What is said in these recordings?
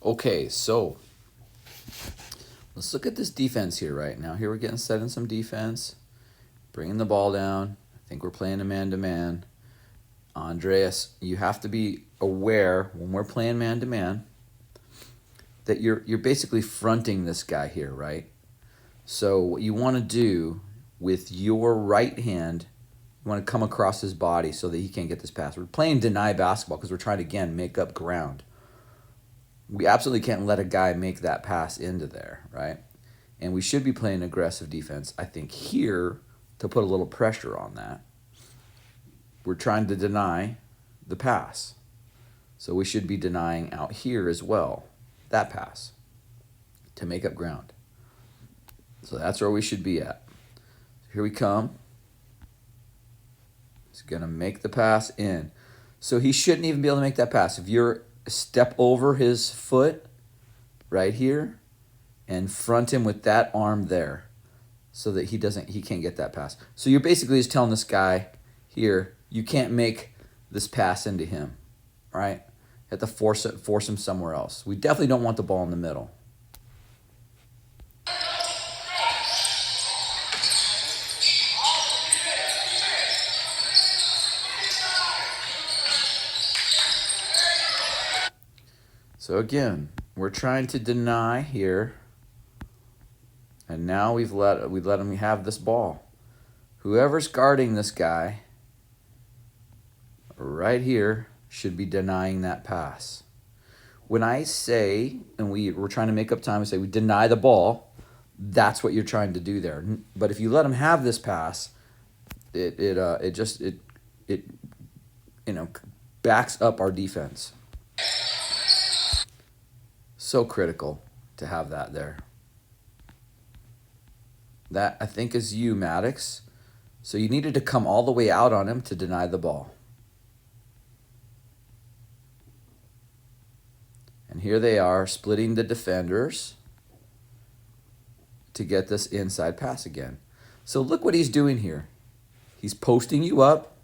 Okay, so let's look at this defense here right now. Here we're getting set in some defense, bringing the ball down. I think we're playing a man-to-man. Andreas, you have to be aware when we're playing man-to-man that you're basically fronting this guy here, right? So what you want to do with your right hand, you want to come across his body so that he can't get this pass. We're playing deny basketball because we're trying to, again, make up ground. We absolutely can't let a guy make that pass into there, right? And we should be playing aggressive defense, I think, here to put a little pressure on that. We're trying to deny the pass. So we should be denying out here as well, that pass, to make up ground. So that's where we should be at. Here we come. He's going to make the pass in. So he shouldn't even be able to make that pass. If you're step over his foot right here and front him with that arm there so that he can't get that pass. So you're basically just telling this guy here, you can't make this pass into him, right? You have to force him somewhere else. We definitely don't want the ball in the middle. So again, we're trying to deny here, and now we let him have this ball. Whoever's guarding this guy right here should be denying that pass. When I say, and we're trying to make up time, we say we deny the ball, that's what you're trying to do there. But if you let him have this pass, it backs up our defense. So critical to have that there. That, I think, is you, Maddox. So you needed to come all the way out on him to deny the ball. And here they are splitting the defenders to get this inside pass again. So look what he's doing here. He's posting you up,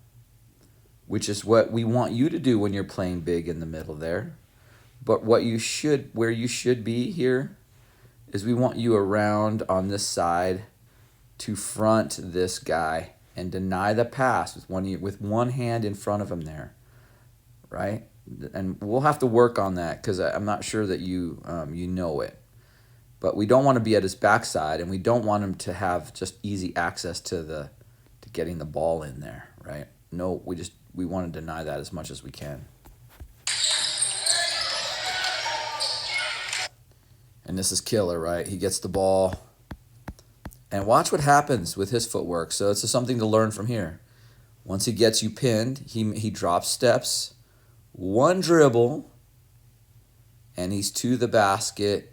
which is what we want you to do when you're playing big in the middle there. But where you should be here is we want you around on this side to front this guy and deny the pass with one hand in front of him there, right? And we'll have to work on that because I'm not sure that you know it. But we don't want to be at his backside, and we don't want him to have just easy access to getting the ball in there, right? No, we want to deny that as much as we can. And this is killer, right? He gets the ball. And watch what happens with his footwork. So it's something to learn from here. Once he gets you pinned, he drops steps, one dribble, and he's to the basket,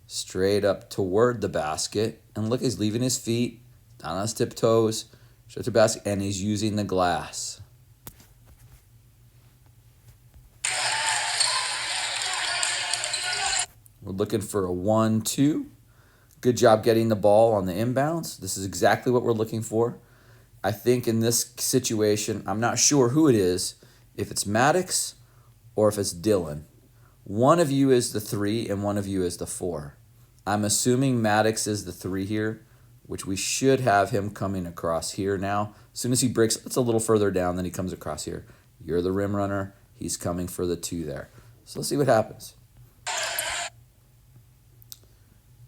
straight up toward the basket. And look, he's leaving his feet, down on his tiptoes, straight to the basket, and he's using the glass. We're looking for a 1-2. Good job getting the ball on the inbounds. This is exactly what we're looking for. I think in this situation, I'm not sure who it is, if it's Maddox or if it's Dylan. One of you is the 3 and one of you is the 4. I'm assuming Maddox is the 3 here, which we should have him coming across here now. As soon as he breaks, it's a little further down, then he comes across here. You're the rim runner. He's coming for the 2 there. So let's see what happens.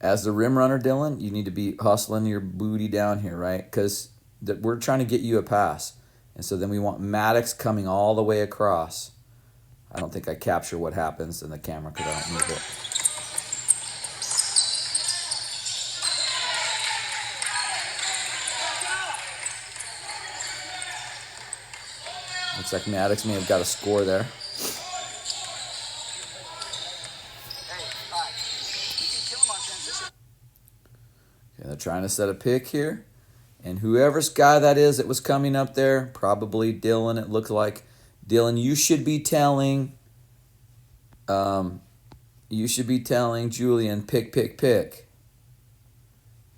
As the rim runner, Dylan, you need to be hustling your booty down here, right? Because we're trying to get you a pass. And so then we want Maddox coming all the way across. I don't think I capture what happens in the camera because I don't move it. Looks like Maddox may have got a score there. Okay, they're trying to set a pick here. And whoever's guy that is that was coming up there, probably Dylan, it looked like. Dylan, you should be telling Julian, pick.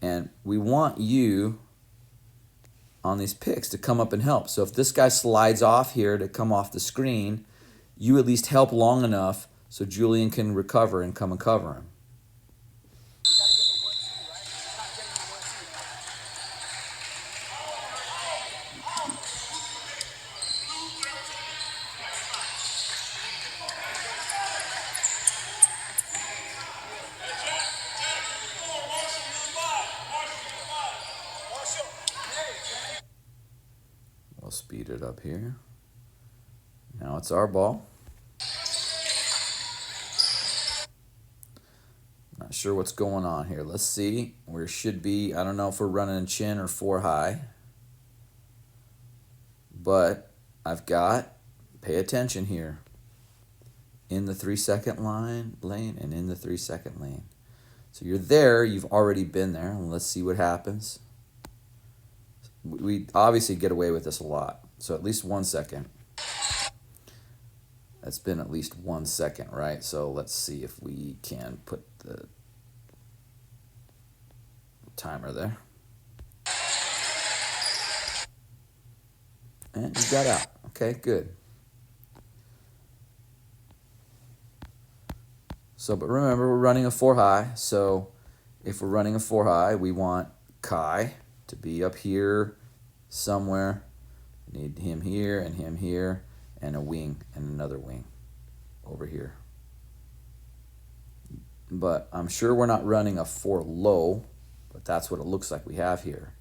And we want you on these picks to come up and help. So if this guy slides off here to come off the screen, you at least help long enough so Julian can recover and come and cover him. We'll speed it up here. Now it's our ball. Not sure what's going on here. Let's see. We should be, I don't know if we're running chin or 4 high. But I've got, pay attention here, in the 3-second lane and in the 3-second lane. So you're there, you've already been there. And let's see what happens. We obviously get away with this a lot. So at least 1 second. That's been at least 1 second, right? So let's see if we can put the timer there. And you got out. Okay, good. So, but remember, we're running a 4 high. So if we're running a 4 high, we want Kai to be up here somewhere. We need him here, and a wing and another wing over here. But I'm sure we're not running a 4 low, but that's what it looks like we have here.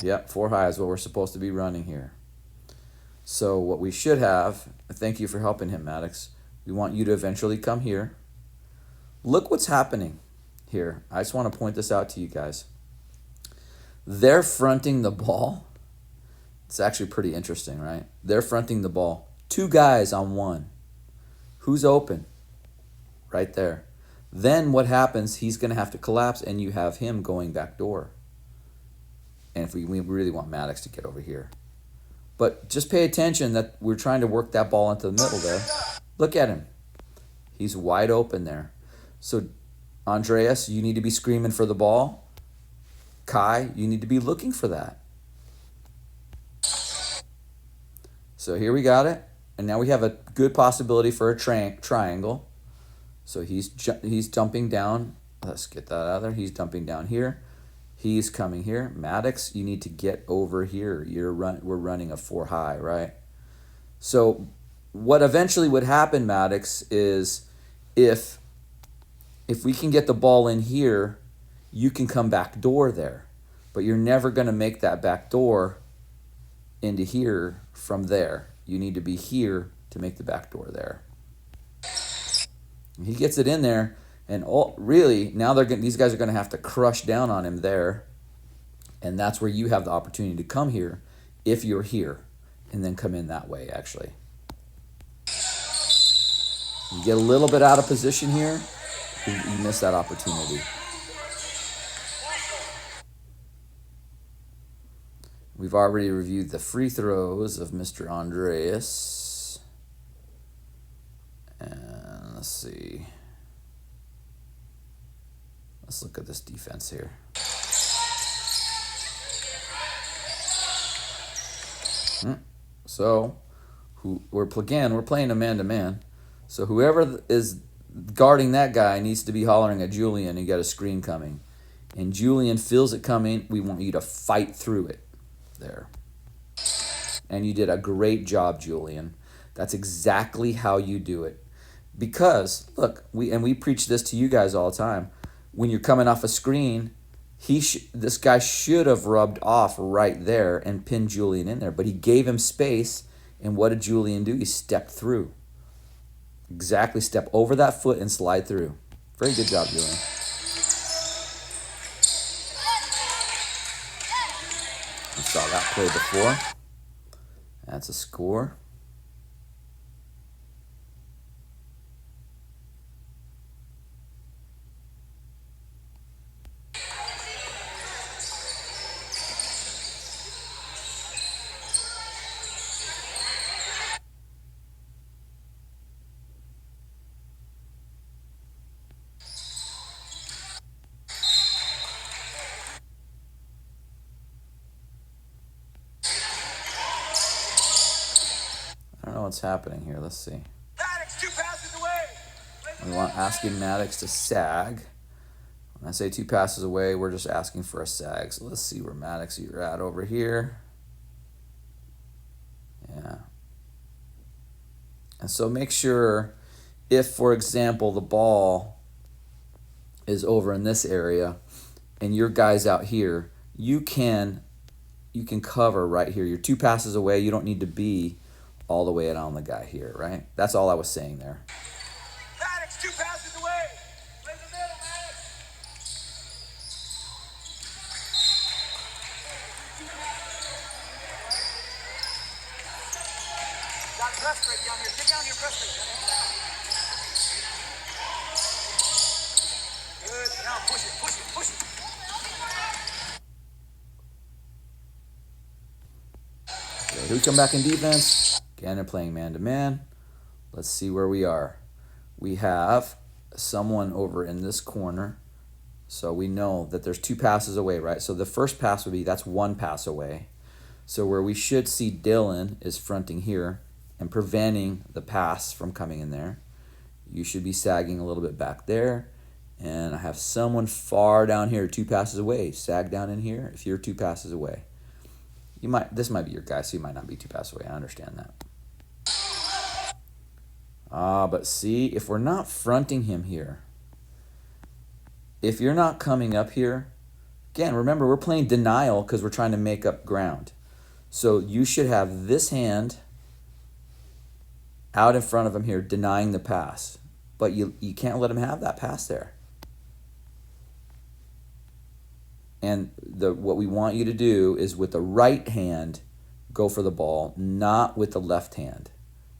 Yep, 4 high is what we're supposed to be running here. So what we should have, thank you for helping him, Maddox. We want you to eventually come here. Look what's happening here. I just want to point this out to you guys. They're fronting the ball. It's actually pretty interesting, right? They're fronting the ball. 2 guys on 1. Who's open? Right there. Then what happens, he's going to have to collapse, and you have him going back door. And if we really want Maddox to get over here. But just pay attention that we're trying to work that ball into the middle there. Look at him. He's wide open there. So, Andreas, you need to be screaming for the ball. Kai, you need to be looking for that. So here we got it. And now we have a good possibility for a triangle. So he's dumping down. Let's get that out of there. He's dumping down here. He's coming here. Maddox, you need to get over here. We're running a 4 high, right? So what eventually would happen, Maddox, is if we can get the ball in here, you can come back door there. But you're never going to make that back door into here from there. You need to be here to make the back door there. He gets it in there. And really, now these guys are going to have to crush down on him there. And that's where you have the opportunity to come here if you're here. And then come in that way, actually. You get a little bit out of position here, you miss that opportunity. We've already reviewed the free throws of Mr. Andreas. And let's see. Let's look at this defense here. So, we're playing a man-to-man. So whoever is guarding that guy needs to be hollering at Julian. You got a screen coming. And Julian feels it coming. We want you to fight through it there. And you did a great job, Julian. That's exactly how you do it. Because, look, we preach this to you guys all the time. When you're coming off a screen, this guy should have rubbed off right there and pinned Julian in there. But he gave him space, and what did Julian do? He stepped through. Exactly, step over that foot and slide through. Very good job, Julian. We saw that play before. That's a score. know what's happening here. Let's see. Maddox, 2 passes away. We want asking Maddox to sag. When I say 2 passes away, we're just asking for a sag. So let's see where Maddox you're at over here. Yeah. And so make sure if, for example, the ball is over in this area and your guy's out here, you can cover right here. You're 2 passes away. You don't need to be all the way out on the guy here, right? That's all I was saying there. Maddox, 2 passes away. Play the middle, Maddox. Got press break down here. Get down here, press break. Good. Now push it, push it, push it. Okay, here we come back in defense. Again, they're playing man-to-man. Let's see where we are. We have someone over in this corner. So we know that there's 2 passes away, right? So the first pass would be, that's 1 pass away. So where we should see Dylan is fronting here and preventing the pass from coming in there. You should be sagging a little bit back there. And I have someone far down here, 2 passes away. Sag down in here if you're 2 passes away. This might be your guy, so you might not be 2 passes away. I understand that. But see, if we're not fronting him here, if you're not coming up here, again, remember, we're playing denial because we're trying to make up ground. So you should have this hand out in front of him here, denying the pass. But you can't let him have that pass there. And what we want you to do is with the right hand, go for the ball, not with the left hand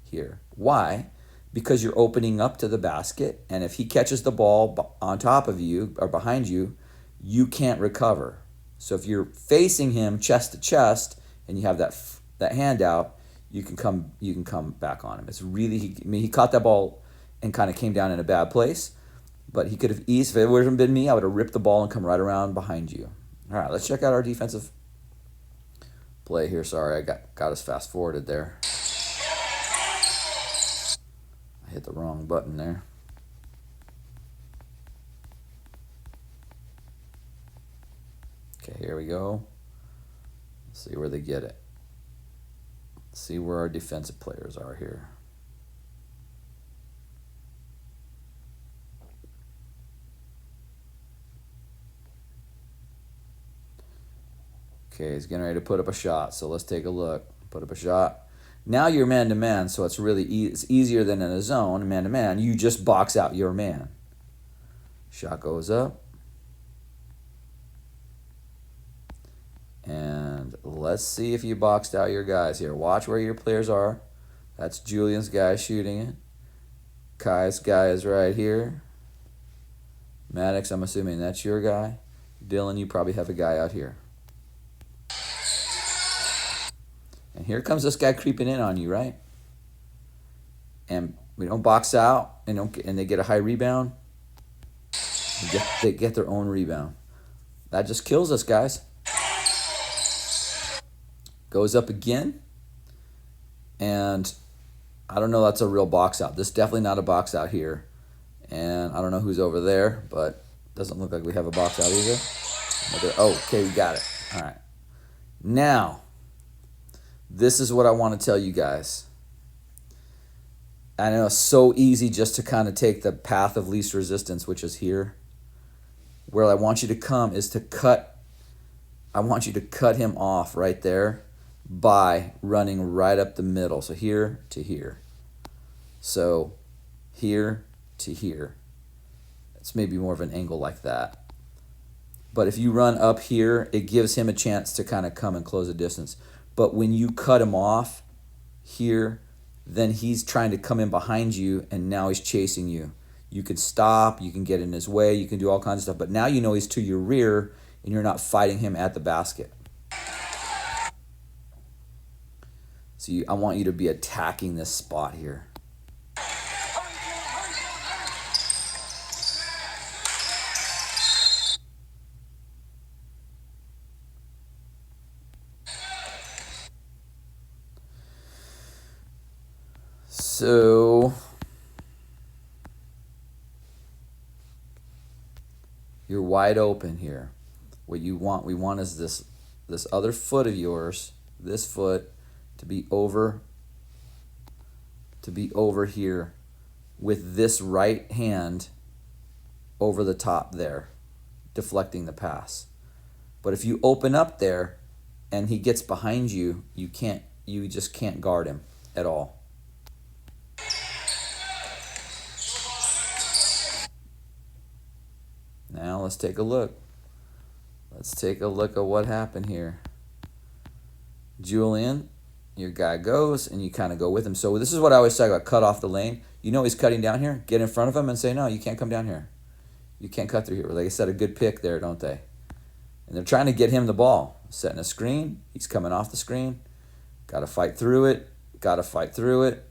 here. Why? Because you're opening up to the basket, and if he catches the ball on top of you or behind you, you can't recover. So if you're facing him chest to chest and you have that hand out, you can come back on him. It's really, he caught that ball and kind of came down in a bad place, but he could have if it would have been me, I would have ripped the ball and come right around behind you. All right, let's check out our defensive play here. Sorry, I got us fast forwarded there. I hit the wrong button there. Okay, here we go. Let's see where they get it. Let's see where our defensive players are here. Okay, he's getting ready to put up a shot, so let's take a look. Put up a shot. Now you're man-to-man, so it's really it's easier than in a zone. Man-to-man, you just box out your man. Shot goes up. And let's see if you boxed out your guys here. Watch where your players are. That's Julian's guy shooting it. Kai's guy is right here. Maddox, I'm assuming that's your guy. Dylan, you probably have a guy out here. And here comes this guy creeping in on you, right? And we don't box out and they get a high rebound. They get their own rebound. That just kills us, guys. Goes up again. And I don't know, that's a real box out. This is definitely not a box out here. And I don't know who's over there, but doesn't look like we have a box out either. Oh, okay, we got it. All right. Now, this is what I want to tell you guys. I know it's so easy just to kind of take the path of least resistance, which is here. Where I want you to come is to cut. I want you to cut him off right there by running right up the middle. So here to here. So here to here. It's maybe more of an angle like that. But if you run up here, it gives him a chance to kind of come and close the distance. But when you cut him off here, then he's trying to come in behind you, and now he's chasing you. You could stop, you can get in his way, you can do all kinds of stuff. But now you know he's to your rear, and you're not fighting him at the basket. So I want you to be attacking this spot here. So you're wide open here. What we want is this other foot of yours, this foot, to be over here with this right hand over the top there, deflecting the pass. But if you open up there and he gets behind you, you just can't guard him at all. Now let's take a look. Let's take a look at what happened here. Julian, your guy goes and you kind of go with him. So this is what I always talk about, cut off the lane. You know he's cutting down here. Get in front of him and say, no, you can't come down here. You can't cut through here. Like I said, a good pick there, don't they? And they're trying to get him the ball. Setting a screen. He's coming off the screen. Got to fight through it. Got to fight through it.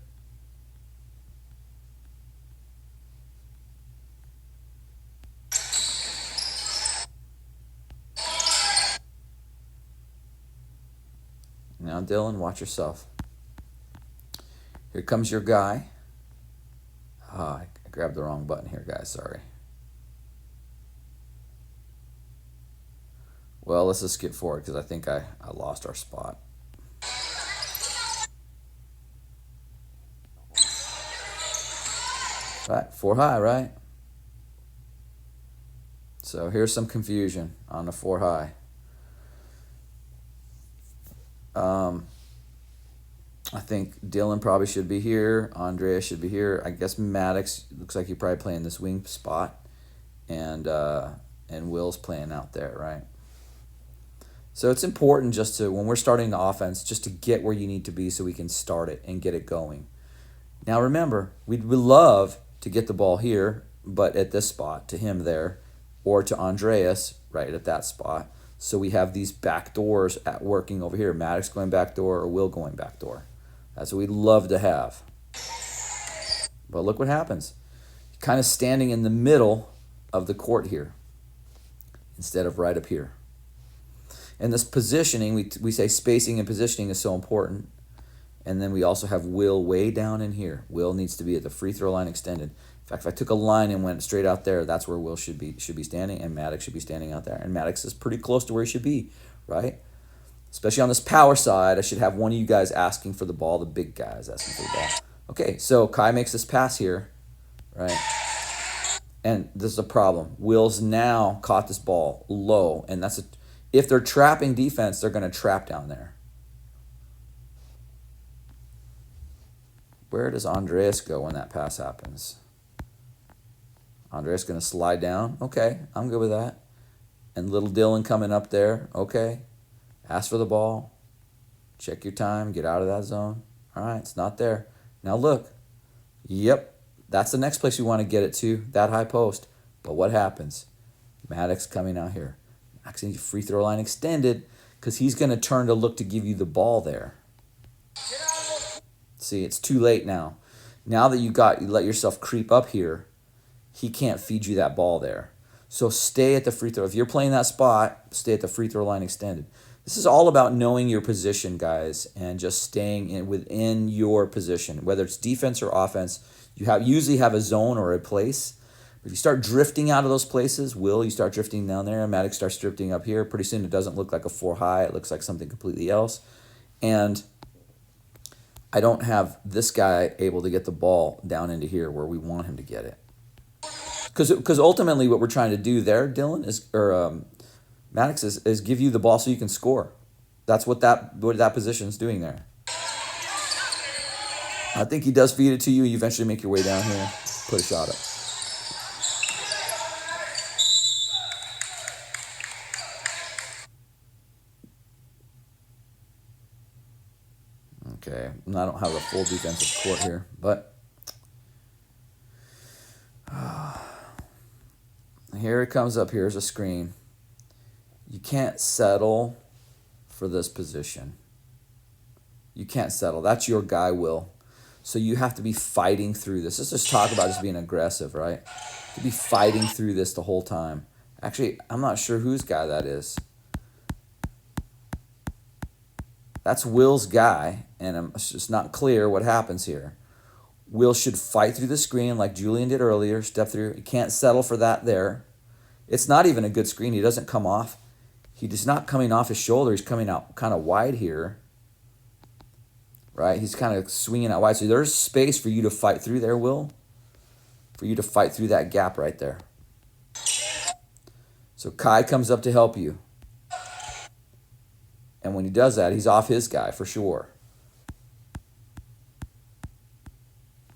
Now, Dylan, watch yourself. Here comes your guy. I grabbed the wrong button here, guys. Sorry. Well, let's just skip forward because I think I lost our spot. Right, 4 high, right? So here's some confusion on the 4 high. I think Dylan probably should be here. Andreas should be here. I guess Maddox looks like he's probably playing this wing spot, and Will's playing out there, right? So it's important just to, when we're starting the offense, just to get where you need to be so we can start it and get it going. Now remember, we'd love to get the ball here, but at this spot, to him there, or to Andreas right at that spot. So we have these back doors at working over here. Maddox going back door or Will going back door. That's what we'd love to have. But look what happens. Kind of standing in the middle of the court here instead of right up here. And this positioning, we say spacing and positioning is so important. And then we also have Will way down in here. Will needs to be at the free throw line extended. In fact, if I took a line and went straight out there, that's where Will should be standing, and Maddox should be standing out there. And Maddox is pretty close to where he should be, right? Especially on this power side, I should have one of you guys asking for the ball, the big guys asking for the ball. Okay, so Kai makes this pass here, right? And this is a problem. Will's now caught this ball low, and if they're trapping defense, they're going to trap down there. Where does Andreas go when that pass happens? Andreas going to slide down. Okay, I'm good with that. And little Dylan coming up there. Okay, ask for the ball. Check your time. Get out of that zone. All right, it's not there. Now look. Yep, that's the next place you want to get it to, that high post. But what happens? Maddox coming out here. Maddox needs free throw line extended because he's going to turn to look to give you the ball there. See, it's too late now. Now that you let yourself creep up here, he can't feed you that ball there. So stay at the free throw. If you're playing that spot, stay at the free throw line extended. This is all about knowing your position, guys, and just staying within your position. Whether it's defense or offense, you usually have a zone or a place. If you start drifting out of those places, you start drifting down there, and Maddox starts drifting up here. Pretty soon it doesn't look like a 4 high. It looks like something completely else. And I don't have this guy able to get the ball down into here where we want him to get it. Because ultimately what we're trying to do there, Dylan, Maddox is give you the ball so you can score. That's what that position is doing there. I think he does feed it to you. You eventually make your way down here, put a shot up. Okay, I don't have a full defensive court here, but here it comes up. Here's a screen. You can't settle for this position. You can't settle. That's your guy, Will. So you have to be fighting through this. Let's just talk about just being aggressive, right? To be fighting through this the whole time. Actually, I'm not sure whose guy that is. That's Will's guy, and it's just not clear what happens here. Will should fight through the screen like Julian did earlier, step through. He can't settle for that there. It's not even a good screen. He doesn't come off. He's not coming off his shoulder. He's coming out kind of wide here. Right? He's kind of swinging out wide. So there's space for you to fight through there, Will. For you to fight through that gap right there. So Kai comes up to help you. And when he does that, he's off his guy for sure.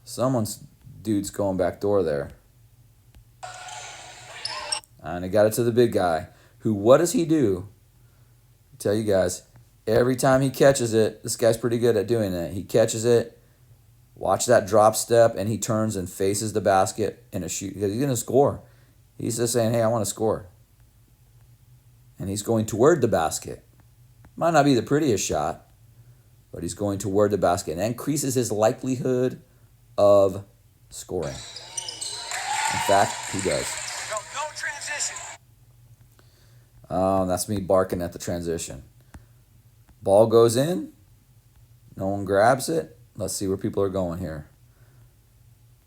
Someone's dude's going back door there. And he got it to the big guy. Who, what does he do? I tell you guys, every time he catches it, this guy's pretty good at doing it. He catches it, watch that drop step, and he turns and faces the basket in a shoot. Because he's going to score. He's just saying, hey, I want to score. And he's going toward the basket. Might not be the prettiest shot, but he's going toward the basket and increases his likelihood of scoring. In fact, he does. No transition. That's me barking at the transition. Ball goes in. No one grabs it. Let's see where people are going here.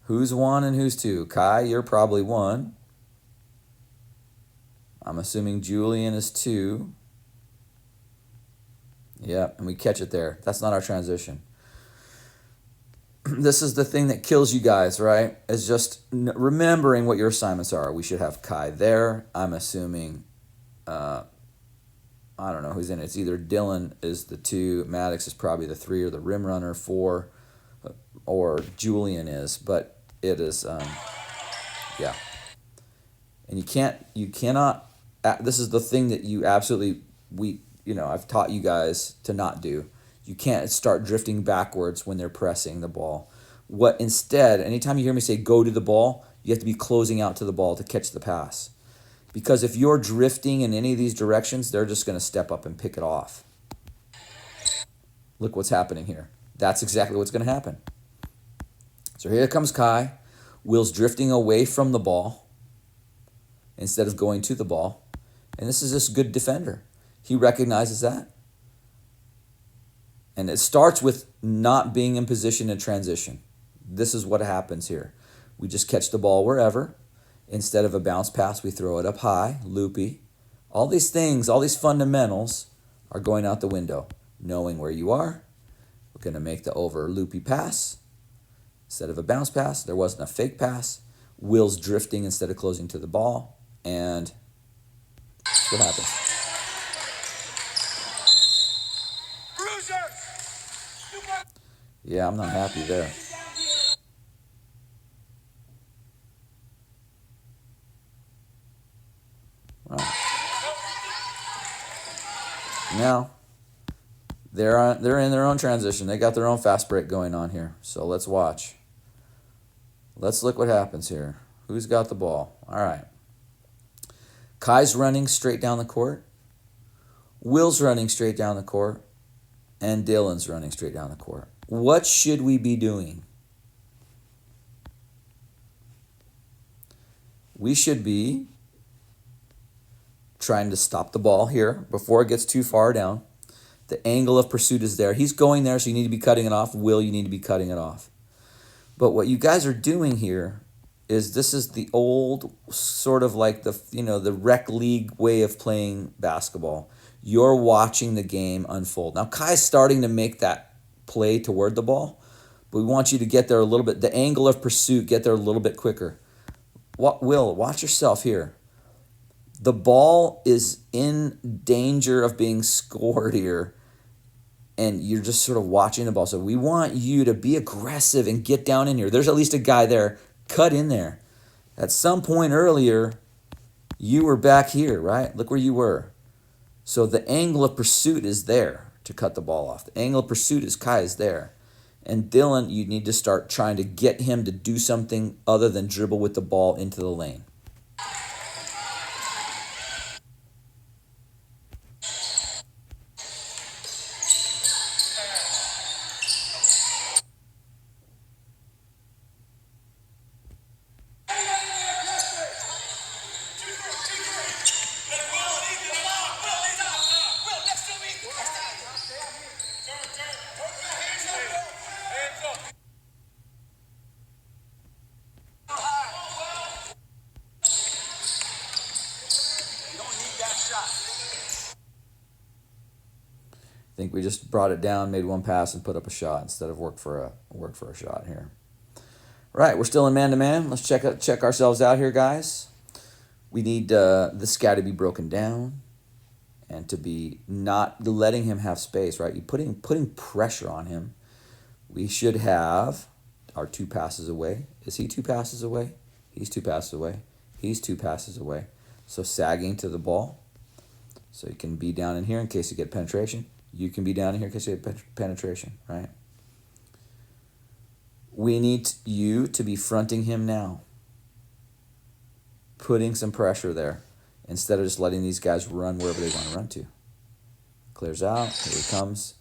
Who's 1 and who's 2? Kai, you're probably 1. I'm assuming Julian is 2. Yeah, and we catch it there. That's not our transition. This is the thing that kills you guys, right? Is just remembering what your assignments are. We should have Kai there. I'm assuming, I don't know who's in it. It's either Dylan is the 2, Maddox is probably the 3, or the rim runner 4, or Julian is. But it is, yeah. And you cannot. This is the thing that you absolutely I've taught you guys to not do. You can't start drifting backwards when they're pressing the ball. What instead, anytime you hear me say go to the ball, you have to be closing out to the ball to catch the pass. Because if you're drifting in any of these directions, they're just going to step up and pick it off. Look what's happening here. That's exactly what's going to happen. So here comes Kai. Will's drifting away from the ball instead of going to the ball. And this is just good defender. He recognizes that. And it starts with not being in position in transition. This is what happens here. We just catch the ball wherever. Instead of a bounce pass, we throw it up high, loopy. All these things, all these fundamentals are going out the window. Knowing where you are. We're going to make the over loopy pass. Instead of a bounce pass, there wasn't a fake pass. Will's drifting instead of closing to the ball. And that's what happens. Yeah, I'm not happy there. Well, now they're in their own transition. They got their own fast break going on here. So let's watch. Let's look what happens here. Who's got the ball? All right. Kai's running straight down the court. Will's running straight down the court. And Dylan's running straight down the court. What should we be doing? We should be trying to stop the ball here before it gets too far down. The angle of pursuit is there. He's going there, so you need to be cutting it off. Will, you need to be cutting it off. But what you guys are doing here is this is the old sort of like the rec league way of playing basketball. You're watching the game unfold. Now, Kai's starting to make that play toward the ball, but we want you to get there a little bit. The angle of pursuit, get there a little bit quicker. Will, watch yourself here. The ball is in danger of being scored here, and you're just sort of watching the ball. So we want you to be aggressive and get down in here. There's at least a guy there. Cut in there. At some point earlier, you were back here, right? Look where you were. So the angle of pursuit is there to cut the ball off. The angle of pursuit is Kai is there. And Dylan, you need to start trying to get him to do something other than dribble with the ball into the lane. think we just brought it down, made one pass, and put up a shot instead of work for a shot here. Right, we're still in man-to-man. Let's check ourselves out here, guys. We need this guy to be broken down and to be not letting him have space, right? You putting pressure on him. We should have our 2 passes away. Is he 2 passes away? He's 2 passes away. He's 2 passes away. So sagging to the ball. So you can be down in here in case you get penetration. You can be down in here in case you get penetration, right? We need you to be fronting him now. Putting some pressure there instead of just letting these guys run wherever they want to run to. Clears out. Here he comes.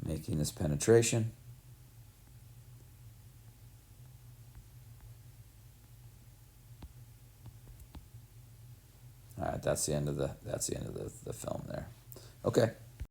Making this penetration. All right, that's the end of the film there. Okay.